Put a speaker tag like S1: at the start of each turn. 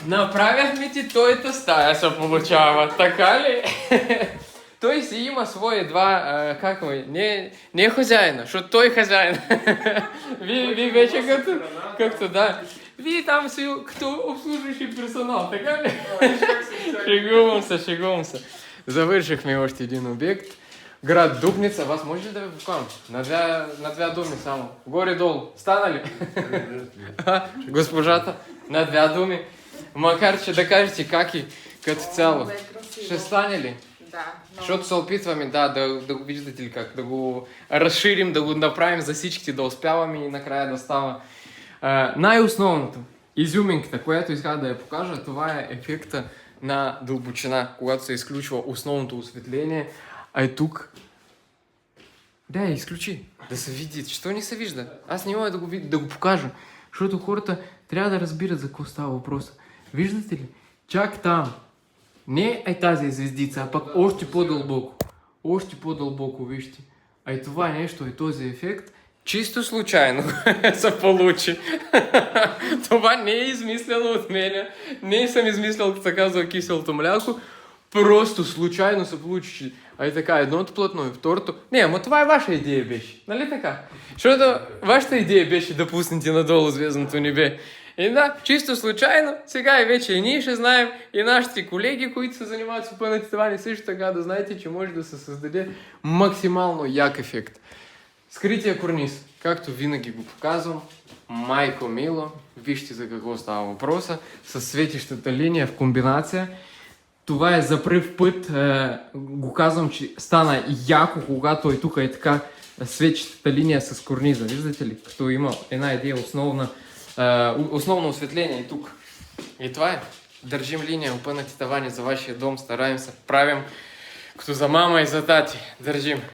S1: Направяхме ти твоята стая, се получава, така ли? Той си има свои два, не е хозяина, защото той е хозяин. Вие вече както да. Вие там си като обслужващи персонал, така ли? Шегувам се. Завършихме още един обект. Град Дупница, вас може ли да ви покажам? На две думи само. Горе-долу. Стана ли? Госпожата, на две думи. Макар че да кажете как и като цяло. Ще стане ли?
S2: Да.
S1: Защото се опитваме да го виждате ли как, да го разширим, да го направим за всичките, да успяваме и накрая да става. Най-основното, изюминката, която исках да я покажа, това е ефекта на дълбочина, когато се изключва основното осветление. А и тук... Да, изключи. Да се види. Що не се вижда? Аз не мога да го покажа. Защото хората трябва да разбират за какво става въпроса. Виждате ли? Чак там. Не е тази звездица, а пък още по-дълбоко. Още по-дълбоко, вижте. А и това нещо, и този ефект, чисто случайно се получи. Това не е измислено от мене. Не съм измислял, като се казва, киселото мляко. Просто случайно се получи. А и така, едното платно и второто. Не, ама това и ваша идея беше. Нали така? Защото вашата идея беше да пуснете надолу звездното небе. И да, чисто случайно, сега и вече и ние ще знаем, и нашите колеги, които се занимават с опънати тавани, също така да знаете, че може да се създаде максимално як ефект. Скрития корниз, както винаги го показвам, майко мило, вижте за какво става въпроса, с светещата линия в комбинация. Това е за пръв път, го казвам, че стана яко, когато е тук е така светещата линия с корниза. Виждате ли, като има една идея основно осветление и тук. И това е. Държим линия, опънати тавани за вашия дом, стараем се, правим като за мама и за тати. Държим.